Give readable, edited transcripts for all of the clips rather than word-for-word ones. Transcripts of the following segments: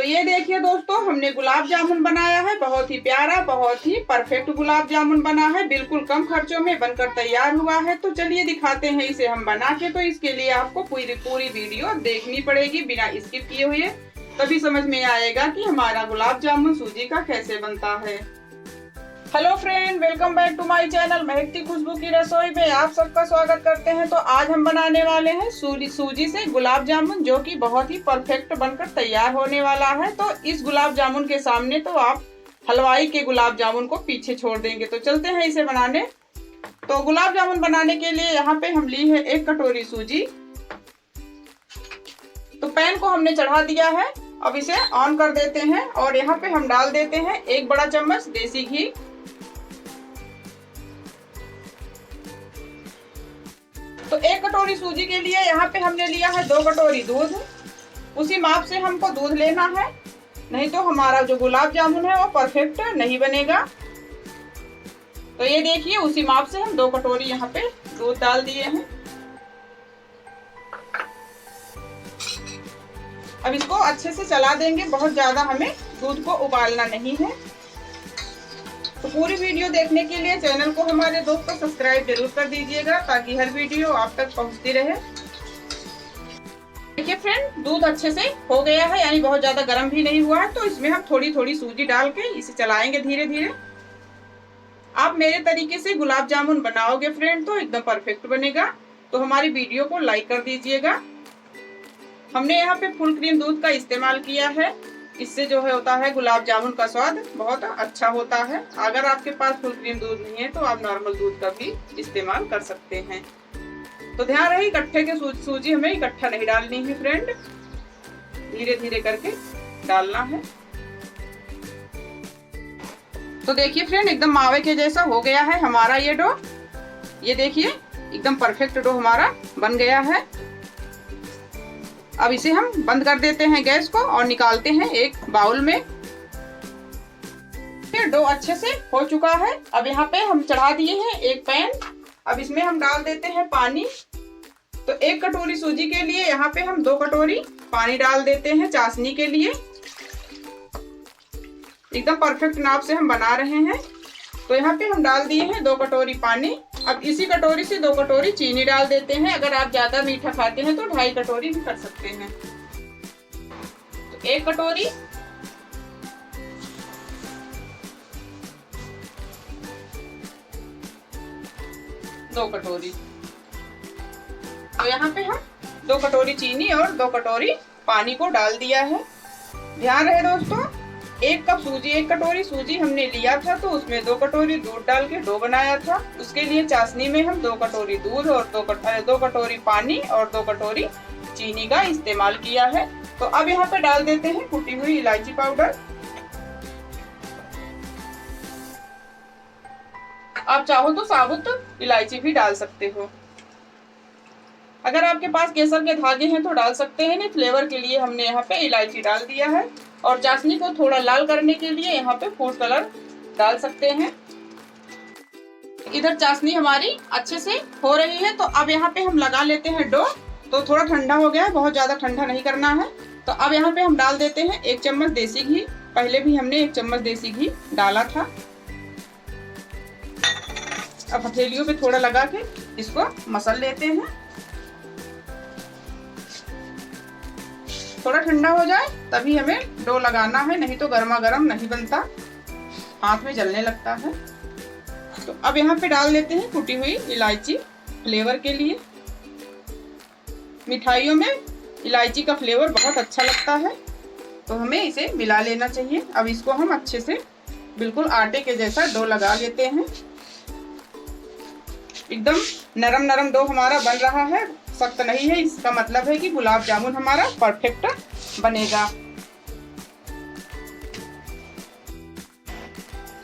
तो ये देखिए दोस्तों, हमने गुलाब जामुन बनाया है। बहुत ही प्यारा, बहुत ही परफेक्ट गुलाब जामुन बना है। बिल्कुल कम खर्चों में बनकर तैयार हुआ है। तो चलिए दिखाते हैं इसे हम बना के। तो इसके लिए आपको पूरी वीडियो देखनी पड़ेगी बिना स्किप किए हुए, तभी समझ में आएगा कि हमारा गुलाब जामुन सूजी का कैसे बनता है। Hello friend, welcome back to my channel महकती खुशबू की रसोई में आप सबका स्वागत करते हैं। तो आज हम बनाने वाले हैं सूजी से गुलाब जामुन, जो कि बहुत ही परफेक्ट बनकर तैयार होने वाला है। तो इस गुलाब जामुन के सामने तो आप हलवाई के गुलाब जामुन को पीछे छोड़ देंगे। तो चलते हैं इसे बनाने। तो गुलाब जामुन बनाने के लिए यहाँ पे हम ली है 1 कटोरी सूजी। तो पैन को हमने चढ़ा दिया है, अब इसे ऑन कर देते हैं और यहाँ पे हम डाल देते हैं 1 बड़ा चम्मच देसी घी। तो 1 कटोरी सूजी के लिए यहाँ पे हमने लिया है 2 कटोरी दूध। उसी माप से हमको दूध लेना है, नहीं तो हमारा जो गुलाब जामुन है वो परफेक्ट नहीं बनेगा। तो ये देखिए, उसी माप से हम 2 कटोरी यहाँ पे दूध डाल दिए हैं। अब इसको अच्छे से चला देंगे, बहुत ज्यादा हमें दूध को उबालना नहीं है। तो पूरी वीडियो देखने के लिए चैनल को हमारे दोस्तों सब्सक्राइब जरूर कर दीजिएगा, ताकि हर वीडियो आप तक पहुंचती रहे। देखिए फ्रेंड, दूध अच्छे से हो गया है, यानी बहुत ज्यादा गर्म भी नहीं हुआ है। तो इसमें हम थोड़ी सूजी डाल के इसे चलाएंगे धीरे धीरे। आप मेरे तरीके से गुलाब जामुन बनाओगे फ्रेंड तो एकदम परफेक्ट बनेगा। तो हमारी वीडियो को लाइक कर दीजिएगा। हमने यहाँ पे फुल क्रीम दूध का इस्तेमाल किया है। इससे जो है होता है गुलाब जामुन का स्वाद बहुत अच्छा होता है। अगर आपके पास फुल क्रीम दूध नहीं है तो आप नॉर्मल दूध का भी इस्तेमाल कर सकते हैं। तो ध्यान रहे, इकट्ठे के सूजी हमें इकट्ठा नहीं डालनी है फ्रेंड, धीरे धीरे करके डालना है। तो देखिए फ्रेंड, एकदम मावे के जैसा हो गया है हमारा ये डो। ये देखिए, एकदम परफेक्ट डो हमारा बन गया है। अब इसे हम बंद कर देते हैं गैस को और निकालते हैं एक बाउल में। डो अच्छे से हो चुका है। अब यहाँ पे हम चढ़ा दिए हैं एक पैन। अब इसमें हम डाल देते हैं पानी। तो 1 कटोरी सूजी के लिए यहाँ पे हम 2 कटोरी पानी डाल देते हैं चाशनी के लिए। एकदम परफेक्ट नाप से हम बना रहे हैं। तो यहाँ पे हम डाल दिए हैं 2 कटोरी पानी। अब इसी कटोरी से 2 कटोरी चीनी डाल देते हैं। अगर आप ज्यादा मीठा खाते हैं तो 2.5 कटोरी भी कर सकते हैं। तो 1 कटोरी, दो कटोरी। तो यहाँ पे हम 2 कटोरी चीनी और 2 कटोरी पानी को डाल दिया है। ध्यान रहे दोस्तों, 1 कप सूजी, 1 कटोरी सूजी हमने लिया था, तो उसमें 2 कटोरी दूध डाल के डो बनाया था। उसके लिए चाशनी में हम 2 कटोरी दूध और 2 कटोरी पानी और 2 कटोरी चीनी का इस्तेमाल किया है। तो अब यहाँ पे डाल देते हैं कुटी हुई इलायची पाउडर। आप चाहो तो साबुत इलायची भी डाल सकते हो। अगर आपके पास केसर के धागे हैं तो डाल सकते हैं, नहीं फ्लेवर के लिए हमने यहाँ पे इलायची डाल दिया है। और चाशनी को थोड़ा लाल करने के लिए यहाँ पे फूड कलर डाल सकते हैं। इधर चाशनी हमारी अच्छे से हो रही है। तो अब यहाँ पे हम लगा लेते हैं डो। तो थोड़ा ठंडा हो गया है, बहुत ज्यादा ठंडा नहीं करना है। तो अब यहाँ पे हम डाल देते हैं 1 चम्मच देसी घी। पहले भी हमने 1 चम्मच देसी घी डाला था। अब हथेलियों पे थोड़ा लगा के इसको मसल लेते हैं। थोड़ा ठंडा हो जाए तभी हमें डो लगाना है, नहीं तो गर्मा गर्म नहीं बनता, हाथ में जलने लगता है। तो अब यहाँ पे डाल देते हैं कुटी हुई इलायची फ्लेवर के लिए। मिठाइयों में इलायची का फ्लेवर बहुत अच्छा लगता है, तो हमें इसे मिला लेना चाहिए। अब इसको हम अच्छे से बिल्कुल आटे के जैसा डो लगा लेते हैं। एकदम नरम नरम डो हमारा बन रहा है, सख्त नहीं है। इसका मतलब है कि गुलाब जामुन हमारा परफेक्ट बनेगा।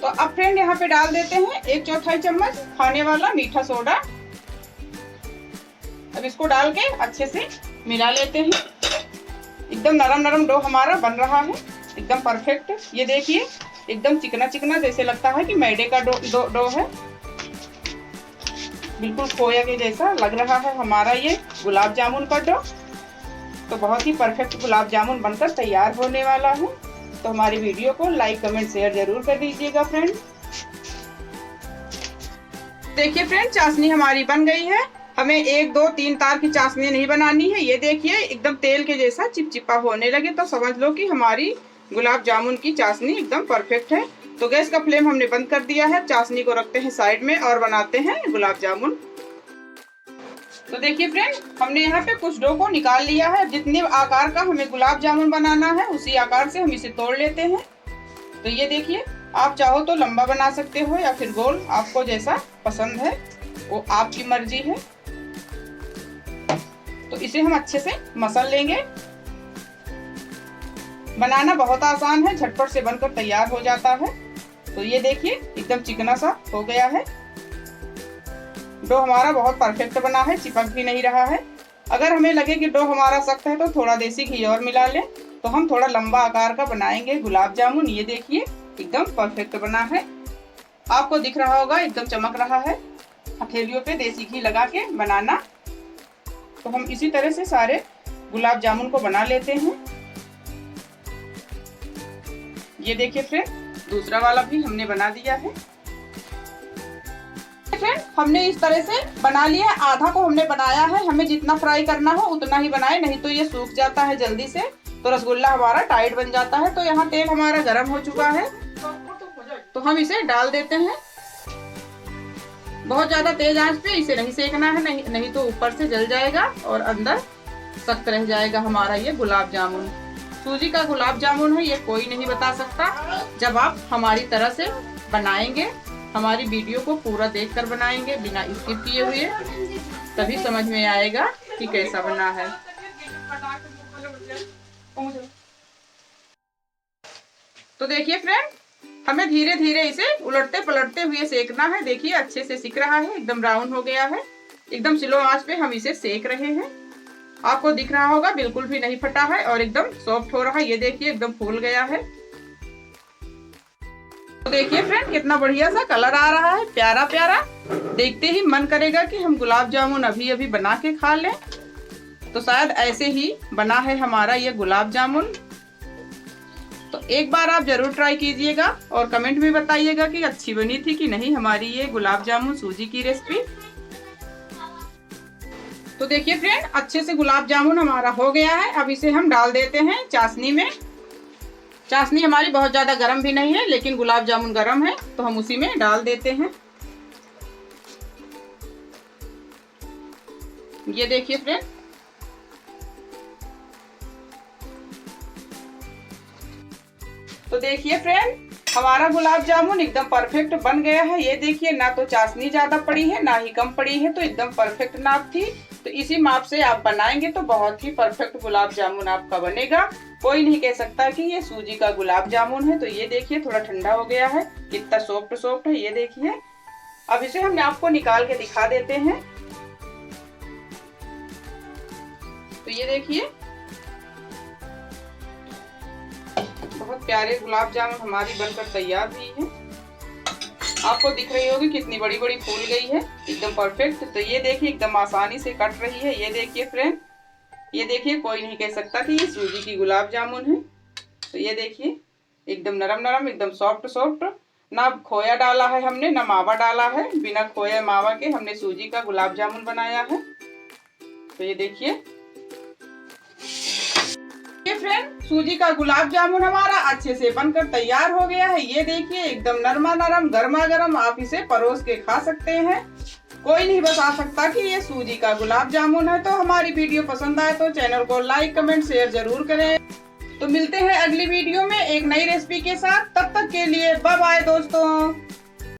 तो अब फ्रेंड यहाँ पे डाल देते हैं 1/4 चम्मच खाने वाला मीठा सोडा। अब इसको डाल के अच्छे से मिला लेते हैं। एकदम नरम नरम डो हमारा बन रहा है, एकदम परफेक्ट। ये देखिए, एकदम चिकना चिकना, जैसे लगता है कि मैदे का डो है। बिल्कुल खोया के जैसा लग रहा है हमारा ये गुलाब जामुन का डो। तो बहुत ही परफेक्ट गुलाब जामुन बनकर तैयार होने वाला है। तो हमारी वीडियो को लाइक कमेंट शेयर जरूर कर दीजिएगा फ्रेंड। देखिए फ्रेंड, चाशनी हमारी बन गई है। हमें 1 2 3 तार की चाशनी नहीं बनानी है। ये देखिए एकदम तेल के जैसा चिपचिपा होने लगे तो समझ लो कि हमारी गुलाब जामुन की चाशनी एकदम परफेक्ट है। तो गैस का फ्लेम हमने बंद कर दिया है। चाशनी को रखते हैं साइड में और बनाते हैं गुलाब जामुन। तो देखिए फ्रेंड, हमने यहाँ पे कुछ डो को निकाल लिया है। जितने आकार का हमें गुलाब जामुन बनाना है उसी आकार से हम इसे तोड़ लेते हैं। तो ये देखिए, आप चाहो तो लंबा बना सकते हो या फिर गोल, आपको जैसा पसंद है वो आपकी मर्जी है। तो इसे हम अच्छे से मसल लेंगे। बनाना बहुत आसान है, झटपट से बनकर तैयार हो जाता है। तो ये देखिए एकदम चिकना सा हो गया है। डो हमारा बहुत परफेक्ट बना है, चिपक भी नहीं रहा है। अगर हमें लगे कि डो हमारा सख्त है तो थोड़ा देसी घी और मिला लें। तो हम थोड़ा लंबा आकार का बनाएंगे गुलाब जामुन। ये देखिए एकदम परफेक्ट बना है, आपको दिख रहा होगा एकदम चमक रहा है। हथेलियों पे देसी घी लगा के बनाना। तो हम इसी तरह से सारे गुलाब जामुन को बना लेते हैं। ये देखिए फ्रेंड, दूसरा वाला भी हमने बना दिया है। फ्रेंड, हमने इस तरह से बना लिया। आधा को हमने बनाया है। हमें जितना फ्राई करना हो उतना ही बनाए, नहीं तो ये सूख जाता है जल्दी से, तो रसगुल्ला हमारा टाइट बन जाता है। तो यहाँ तेल हमारा गर्म हो चुका है, तो हम इसे डाल देते हैं। बहुत ज्यादा तेज आंच पे इसे नहीं सेकना है, नहीं तो ऊपर से जल जाएगा और अंदर सख्त रह जाएगा हमारा ये गुलाब जामुन। सूजी का गुलाब जामुन है, ये कोई नहीं बता सकता। जब आप हमारी तरह से बनाएंगे, हमारी वीडियो को पूरा देखकर बनाएंगे बिना स्किप किए हुए, तभी समझ में आएगा कि कैसा बना है। तो देखिए फ्रेंड, हमें धीरे धीरे इसे उलटते पलटते हुए सेकना है। देखिए अच्छे से सिक रहा है, एकदम ब्राउन हो गया है। एकदम स्लो आंच पे हम इसे सेक रहे हैं। आपको दिख रहा होगा बिल्कुल भी नहीं फटा है और एकदम सॉफ्ट हो रहा है। ये देखिए एकदम फूल गया है। तो देखिए फ्रेंड, कितना बढ़िया सा कलर आ रहा है, प्यारा प्यारा। देखते ही मन करेगा कि हम गुलाब जामुन अभी अभी बना के खा लें। तो शायद ऐसे ही बना है हमारा ये गुलाब जामुन। तो एक बार आप जरूर ट्राई कीजिएगा और कमेंट में बताइएगा कि अच्छी बनी थी कि नहीं हमारी ये गुलाब जामुन सूजी की रेसिपी। तो देखिए फ्रेंड, अच्छे से गुलाब जामुन हमारा हो गया है। अब इसे हम डाल देते हैं चाशनी में। चाशनी हमारी बहुत ज्यादा गर्म भी नहीं है, लेकिन गुलाब जामुन गर्म है, तो हम उसी में डाल देते हैं। ये देखिए फ्रेंड, तो देखिए फ्रेंड, हमारा गुलाब जामुन एकदम परफेक्ट बन गया है। ये देखिए, ना तो चाशनी ज्यादा पड़ी है ना ही कम पड़ी है, तो एकदम परफेक्ट नाप थी। तो इसी माप से आप बनाएंगे तो बहुत ही परफेक्ट गुलाब जामुन आपका बनेगा। कोई नहीं कह सकता कि ये सूजी का गुलाब जामुन है। तो ये देखिए थोड़ा ठंडा हो गया है, कितना सॉफ्ट सॉफ्ट है। ये देखिए, अब इसे हमने आपको निकाल के दिखा देते हैं। तो ये देखिए, बहुत प्यारे गुलाब जामुन हमारी बनकर तैयार हुई है। आपको दिख रही होगी कितनी बड़ी बड़ी फूल गई है, एकदम परफेक्ट। तो ये देखिए एकदम आसानी से कट रही है। ये देखिए फ्रेंड, ये देखिए, कोई नहीं कह सकता कि ये सूजी की गुलाब जामुन है। तो ये देखिए एकदम नरम नरम, एकदम सॉफ्ट सॉफ्ट। ना खोया डाला है हमने, ना मावा डाला है। बिना खोया मावा के हमने सूजी का गुलाब जामुन बनाया है। तो ये देखिए फ्रेंड, सूजी का गुलाब जामुन हमारा अच्छे से बनकर तैयार हो गया है। ये देखिए एकदम नरमा नरम, गर्मा गर्म, आप इसे परोस के खा सकते हैं। कोई नहीं बता सकता कि ये सूजी का गुलाब जामुन है। तो हमारी वीडियो पसंद आए तो चैनल को लाइक कमेंट शेयर जरूर करें। तो मिलते हैं अगली वीडियो में एक नई रेसिपी के साथ। तब तक के लिए बाय बाय दोस्तों।